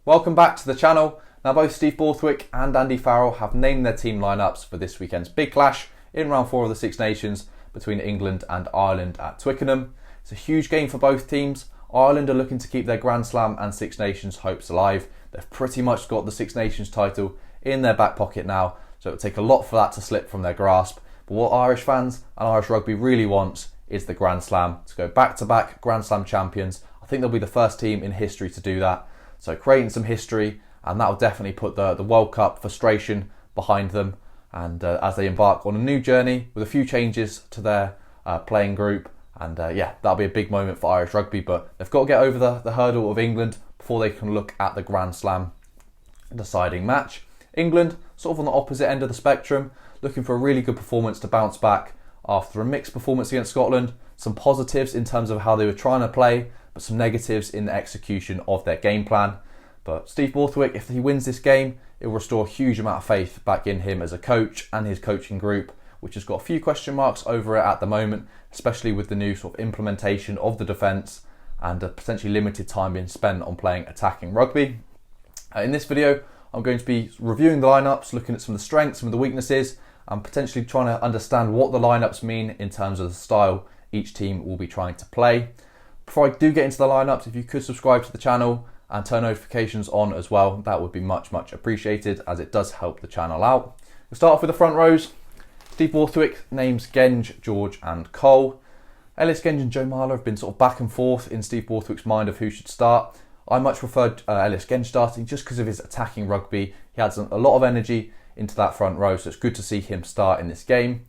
Welcome back to the channel. Now both Steve Borthwick and Andy Farrell have named their team lineups for this weekend's big clash in round 4 of the Six Nations between England and Ireland at Twickenham. It's a huge game for both teams. Ireland are looking to keep their Grand Slam and Six Nations hopes alive. They've pretty much got the Six Nations title in their back pocket now, so it would take a lot for that to slip from their grasp. But what Irish fans and Irish rugby really wants is the Grand Slam, to go back-to-back Grand Slam champions. I think they'll be the first team in history to do that. So creating some history, and that'll definitely put the World Cup frustration behind them. And as they embark on a new journey with a few changes to their playing group, and that'll be a big moment for Irish rugby. But they've got to get over the hurdle of England before they can look at the Grand Slam deciding match. England, sort of on the opposite end of the spectrum, looking for a really good performance to bounce back after a mixed performance against Scotland. Some positives in terms of how they were trying to play, but some negatives in the execution of their game plan. But Steve Borthwick, if he wins this game, it will restore a huge amount of faith back in him as a coach and his coaching group, which has got a few question marks over it at the moment, especially with the new sort of implementation of the defence and a potentially limited time being spent on playing attacking rugby. In this video, I'm going to be reviewing the lineups, looking at some of the strengths, some of the weaknesses, and potentially trying to understand what the lineups mean in terms of the style each team will be trying to play. Before I do get into the lineups, if you could subscribe to the channel and turn notifications on as well, that would be much appreciated, as it does help the channel out. We'll start off with the front rows. Steve Borthwick names Genge, George and Cole. Ellis Genge and Joe Marler have been sort of back and forth in Steve Borthwick's mind of who should start. I much preferred Ellis Genge starting just because of his attacking rugby. He adds a lot of energy into that front row, so it's good to see him start in this game.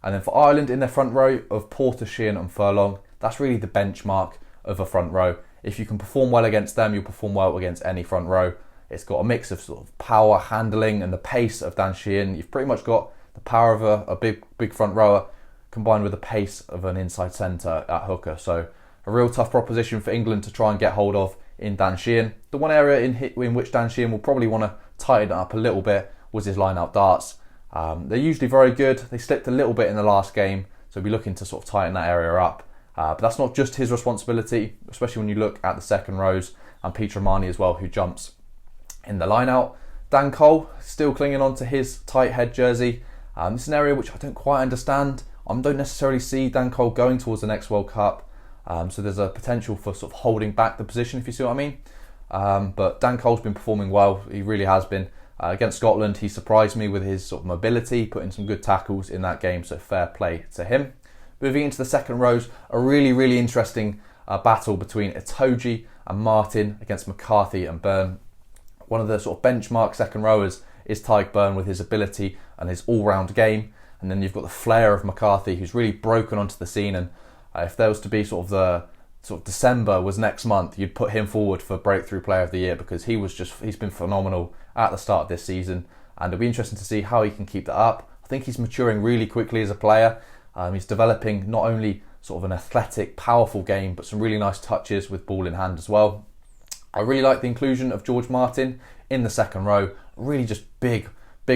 And then for Ireland, in their front row of Porter, Sheehan and Furlong, that's really the benchmark of a front row. If you can perform well against them, you'll perform well against any front row. It's got a mix of sort of power, handling and the pace of Dan Sheehan. You've pretty much got the power of a big front rower combined with the pace of an inside centre at hooker. So a real tough proposition for England to try and get hold of in Dan Sheehan. The one area in which Dan Sheehan will probably want to tighten up a little bit was his line-out darts. They're usually very good. They slipped a little bit in the last game, so we'll be looking to sort of tighten that area up. But that's not just his responsibility, especially when you look at the second rows and Peter Amani as well, who jumps in the line-out. Dan Cole still clinging on to his tight head jersey. This is an area which I don't quite understand. I don't necessarily see Dan Cole going towards the next World Cup, so there's a potential for sort of holding back the position, if you see what I mean. But Dan Cole's been performing well. He really has been. Against Scotland, he surprised me with his sort of mobility, putting some good tackles in that game, so fair play to him. Moving into the second rows, a really interesting battle between Itoje and Martin against McCarthy and Byrne. One of the sort of benchmark second rowers is Tadhg Beirne with his ability and his all-round game. And then you've got the flair of McCarthy, who's really broken onto the scene. And if there was to be sort of December was next month, you'd put him forward for Breakthrough Player of the Year, because he's been phenomenal at the start of this season. And it'll be interesting to see how he can keep that up. I think he's maturing really quickly as a player. He's developing not only sort of an athletic, powerful game, but some really nice touches with ball in hand as well. I really like the inclusion of George Martin in the second row. Really just big,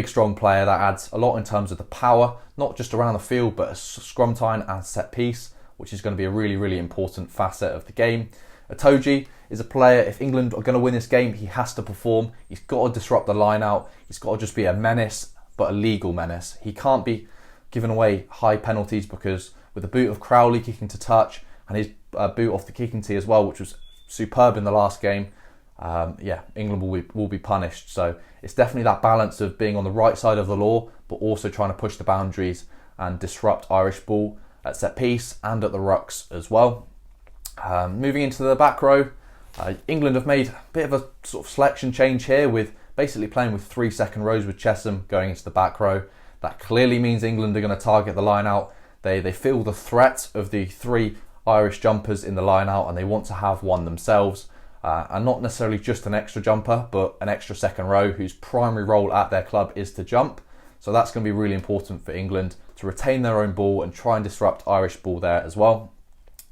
strong player that adds a lot in terms of the power, not just around the field, but a scrum time and set piece, which is going to be a really important facet of the game. Itoje is a player, if England are going to win this game, he has to perform. He's got to disrupt the line out. He's got to just be a menace, but a legal menace. He can't be giving away high penalties, because with the boot of Crowley kicking to touch and his boot off the kicking tee as well, which was superb in the last game, England will be punished. So it's definitely that balance of being on the right side of the law, but also trying to push the boundaries and disrupt Irish ball at set piece and at the rucks as well. Moving into the back row, England have made a bit of a sort of selection change here, with basically playing with 3 second rows with Chesham going into the back row. That clearly means England are going to target the line out. They feel the threat of the 3 Irish jumpers in the line out, and they want to have one themselves. And not necessarily just an extra jumper, but an extra second row whose primary role at their club is to jump. So that's going to be really important for England to retain their own ball and try and disrupt Irish ball there as well.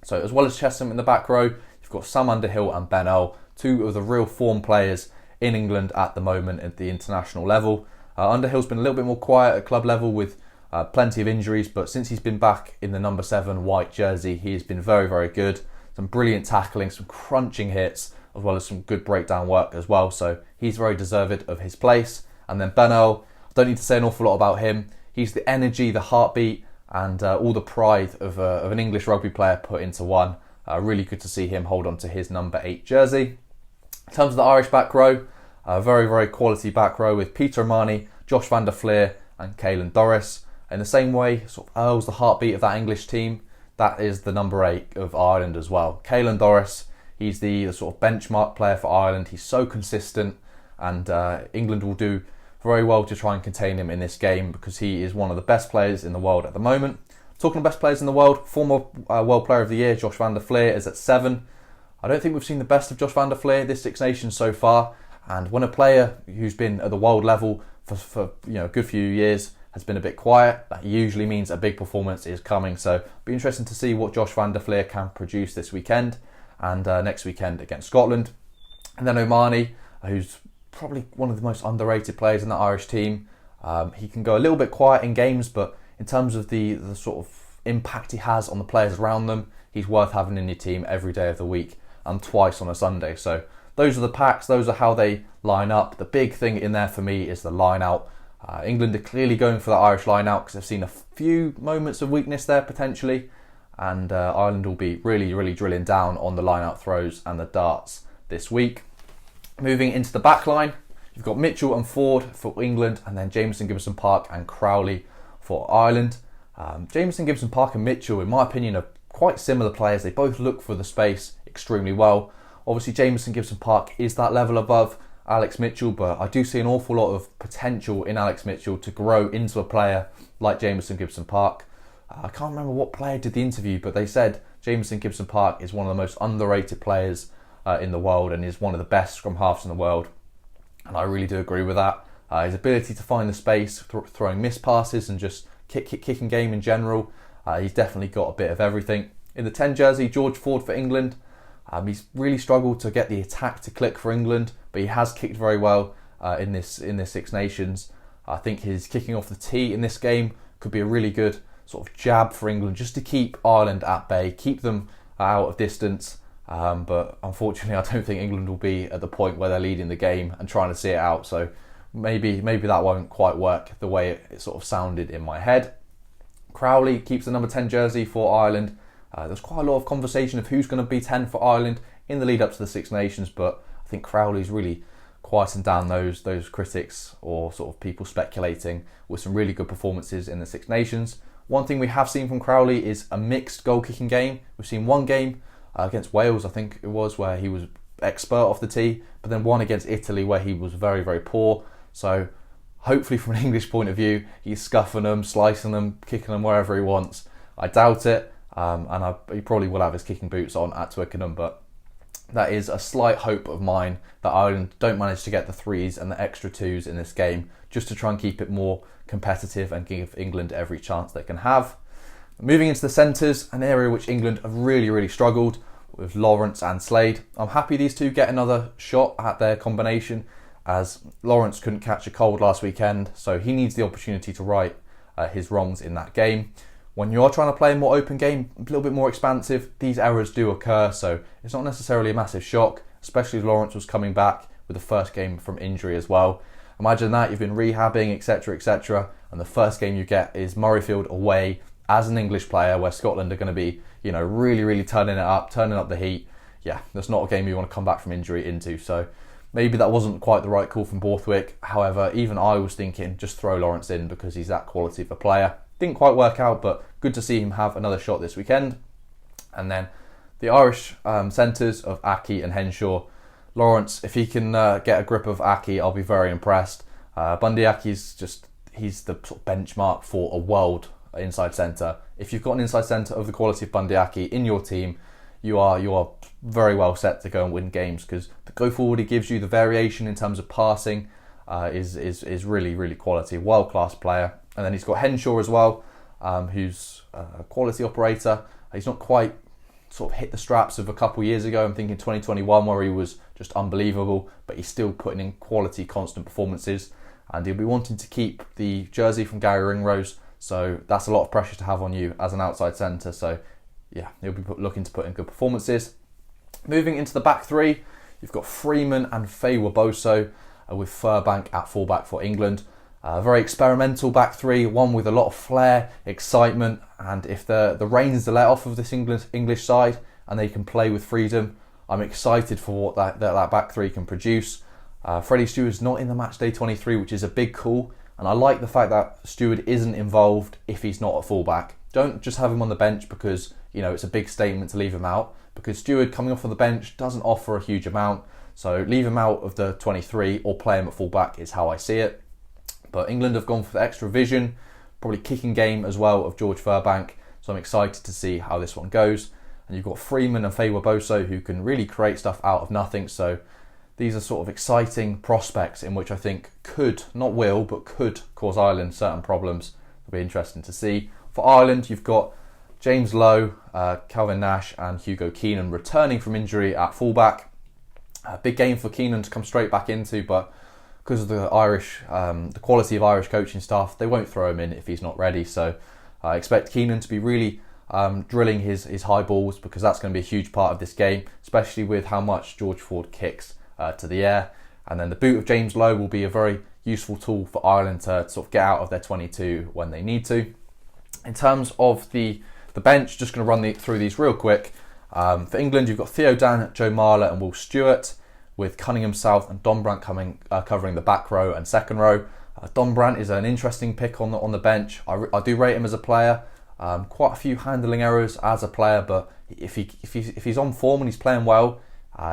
So as well as Chesham in the back row, you've got Sam Underhill and Ben Earl, 2 of the real form players in England at the moment at the international level. Underhill's been a little bit more quiet at club level with plenty of injuries, but since he's been back in the number 7 white jersey, he has been very good. Some brilliant tackling, some crunching hits, as well as some good breakdown work as well. So he's very deserved of his place. And then Benel, I don't need to say an awful lot about him. He's the energy, the heartbeat, and all the pride of an English rugby player put into one. Really good to see him hold on to his number 8 jersey. In terms of the Irish back row, very, very quality back row with Peter O'Mahony, Josh van der Fleer and Caelan Doris. In the same way, sort of Earl's the heartbeat of that English team. That is the number 8 of Ireland as well. Caelan Doris, he's the sort of benchmark player for Ireland. He's so consistent, and England will do very well to try and contain him in this game because he is one of the best players in the world at the moment. Talking of best players in the world, former World Player of the Year, Josh van der Fleer, is at 7. I don't think we've seen the best of Josh van der Fleer this Six Nations so far, and when a player who's been at the world level for a good few years has been a bit quiet, that usually means a big performance is coming. So it'll be interesting to see what Josh van der Fleer can produce this weekend and next weekend against Scotland. And then O'Mahony, who's probably one of the most underrated players in the Irish team. He can go a little bit quiet in games, but in terms of the sort of impact he has on the players around them, he's worth having in your team every day of the week and twice on a Sunday. So those are the packs, those are how they line up. The big thing in there for me is the line out. England are clearly going for the Irish line out because they've seen a few moments of weakness there potentially, and Ireland will be really, really drilling down on the line out throws and the darts this week. Moving into the back line, you've got Mitchell and Ford for England, and then Jamieson, Gibson Park and Crowley for Ireland. Jamieson, Gibson Park and Mitchell, in my opinion, are quite similar players. They both look for the space extremely well. Obviously, Jamieson, Gibson Park is that level above Alex Mitchell, but I do see an awful lot of potential in Alex Mitchell to grow into a player like Jamieson, Gibson Park. I can't remember what player did the interview, but they said Jamieson, Gibson Park is one of the most underrated players in the world and is one of the best scrum halves in the world. And I really do agree with that. His ability to find the space, throwing missed passes and just kicking game in general, he's definitely got a bit of everything. In the 10 jersey, George Ford for England. He's really struggled to get the attack to click for England, but he has kicked very well in this Six Nations. I think his kicking off the tee in this game could be a really good sort of jab for England, just to keep Ireland at bay, keep them out of distance. But unfortunately, I don't think England will be at the point where they're leading the game and trying to see it out. So maybe that won't quite work the way it sort of sounded in my head. Crowley keeps the number 10 jersey for Ireland. There's quite a lot of conversation of who's going to be 10 for Ireland in the lead up to the Six Nations, but I think Crowley's really quieting down those critics or sort of people speculating with some really good performances in the Six Nations. One thing we have seen from Crowley is a mixed goal-kicking game. We've seen one game against Wales, I think it was, where he was expert off the tee, but then one against Italy where he was very, very poor. So hopefully from an English point of view, he's scuffing them, slicing them, kicking them wherever he wants. I doubt it, and he probably will have his kicking boots on at Twickenham, but that is a slight hope of mine that Ireland don't manage to get the 3s and the extra 2s in this game, just to try and keep it more competitive and give England every chance they can have. Moving into the centres, an area which England have really, really struggled with Lawrence and Slade. I'm happy these two get another shot at their combination, as Lawrence couldn't catch a cold last weekend, so he needs the opportunity to right his wrongs in that game. When you are trying to play a more open game, a little bit more expansive, these errors do occur, so it's not necessarily a massive shock, especially as Lawrence was coming back with the first game from injury as well. Imagine that, you've been rehabbing, etc, and the first game you get is Murrayfield away as an English player, where Scotland are going to be, really, really turning up the heat. Yeah, that's not a game you want to come back from injury into, so maybe that wasn't quite the right call from Borthwick. However, even I was thinking, just throw Lawrence in because he's that quality of a player. Didn't quite work out, but good to see him have another shot this weekend. And then the Irish centres of Aki and Henshaw. Lawrence, if he can get a grip of Aki, I'll be very impressed. Bundy Aki's he's the sort of benchmark for a world inside centre. If you've got an inside centre of the quality of Bundy Aki in your team, you are very well set to go and win games, because the go forward he gives you, the variation in terms of passing is really, really quality. World class player. And then he's got Henshaw as well, who's a quality operator. He's not quite sort of hit the straps of a couple of years ago. I'm thinking 2021, where he was just unbelievable, but he's still putting in quality, constant performances. And he'll be wanting to keep the jersey from Gary Ringrose, so that's a lot of pressure to have on you as an outside centre. So yeah, he'll be looking to put in good performances. Moving into the back three, you've got Freeman and Faye-Waboso with Furbank at fullback for England. Very experimental back three, one with a lot of flair, excitement, and if the reins are let off of this English side and they can play with freedom, I'm excited for what that back three can produce. Freddie Steward's not in the matchday 23, which is a big call, and I like the fact that Steward isn't involved if he's not a fullback. Don't just have him on the bench because it's a big statement to leave him out, because Steward coming off of the bench doesn't offer a huge amount. So leave him out of the 23 or play him at fullback is how I see it. But England have gone for the extra vision, probably kicking game as well of George Furbank. So I'm excited to see how this one goes. And you've got Freeman and Faye-Waboso who can really create stuff out of nothing. So these are sort of exciting prospects in which I think could, not will, but could cause Ireland certain problems. It'll be interesting to see. For Ireland, you've got James Lowe, Calvin Nash and Hugo Keenan returning from injury at fullback. A big game for Keenan to come straight back into, but because of the quality of Irish coaching staff, they won't throw him in if he's not ready. So I expect Keenan to be really drilling his high balls, because that's going to be a huge part of this game, especially with how much George Ford kicks to the air. And then the boot of James Lowe will be a very useful tool for Ireland to sort of get out of their 22 when they need to. In terms of the bench, just going to run through these real quick. For England, you've got Theo Dan, Joe Marler and Will Stewart, with Cunningham South and Don Brandt covering the back row and second row. Don Brandt is an interesting pick on the bench. I do rate him as a player. Quite a few handling errors as a player, but if he's on form and he's playing well,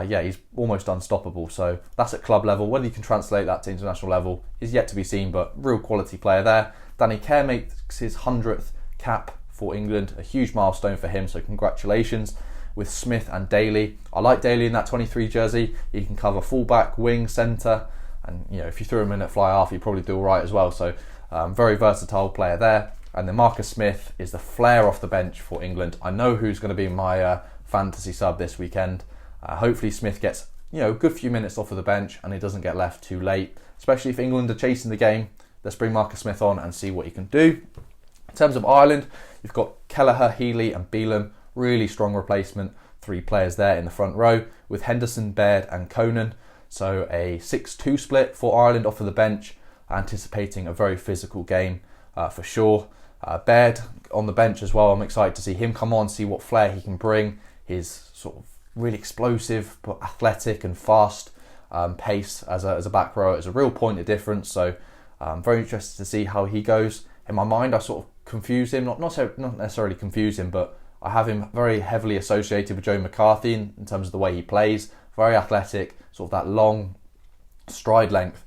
he's almost unstoppable. So that's at club level. Whether you can translate that to international level is yet to be seen, but real quality player there. Danny Kerr makes his 100th cap for England, a huge milestone for him, so congratulations. With Smith and Daly. I like Daly in that 23 jersey. He can cover fullback, wing, centre, and if you threw him in at fly half, he'd probably do all right as well. So very versatile player there. And then Marcus Smith is the flair off the bench for England. I know who's going to be my fantasy sub this weekend. Hopefully Smith gets a good few minutes off of the bench and he doesn't get left too late, especially if England are chasing the game. Let's bring Marcus Smith on and see what he can do. In terms of Ireland, you've got Kelleher, Healy and Beelum. Really strong replacement, 3 players there in the front row, with Henderson, Baird and Conan. So a 6-2 split for Ireland off of the bench, anticipating a very physical game for sure. Baird on the bench as well. I'm excited to see him come on, see what flair he can bring. His sort of really explosive but athletic and fast pace as a back row is a real point of difference. So I'm very interested to see how he goes. In my mind, I sort of confuse him, not necessarily confuse him, but I have him very heavily associated with Joe McCarthy in terms of the way he plays. Very athletic, sort of that long stride length,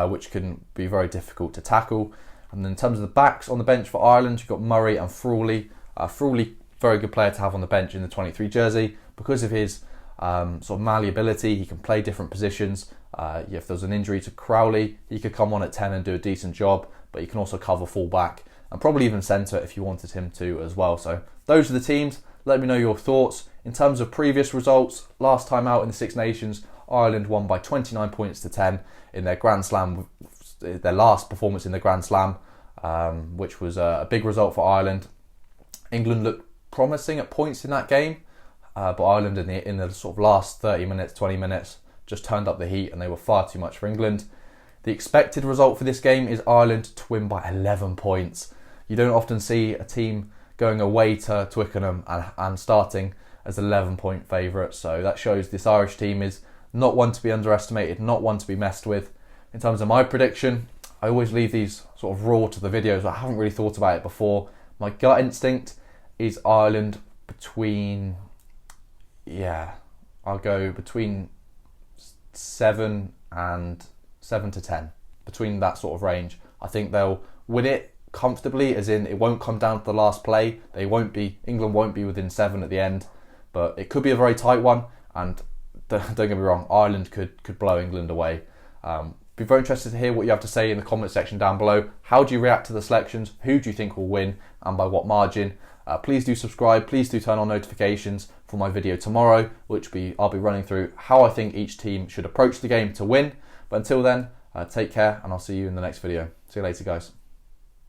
which can be very difficult to tackle. And then in terms of the backs on the bench for Ireland, you've got Murray and Frawley. Frawley, very good player to have on the bench in the 23 jersey. Because of his sort of malleability, he can play different positions. If there's an injury to Crowley, he could come on at 10 and do a decent job, but he can also cover full back and probably even centre if you wanted him to as well. So those are the teams. Let me know your thoughts. In terms of previous results, last time out in the Six Nations, Ireland won by 29 points to 10 in their Grand Slam, their last performance in the Grand Slam, which was a big result for Ireland. England looked promising at points in that game, but Ireland in the sort of last 30 minutes, 20 minutes, just turned up the heat and they were far too much for England. The expected result for this game is Ireland to win by 11 points. You don't often see a team going away to Twickenham and starting as 11-point favourites. So that shows this Irish team is not one to be underestimated, not one to be messed with. In terms of my prediction, I always leave these sort of raw to the videos. I haven't really thought about it before. My gut instinct is Ireland between, I'll go between 7 to 10. Between that sort of range. I think they'll win it comfortably, as in it won't come down to the last play. England won't be within 7 at the end, but it could be a very tight one, and don't get me wrong, Ireland could blow England away. Be very interested to hear what you have to say in the comment section down below. How do you react to the selections? Who do you think will win and by what margin? Please do subscribe, please do turn on notifications for my video tomorrow, which I'll be running through how I think each team should approach the game to win. But until then, take care and I'll see you in the next video. See you later, guys.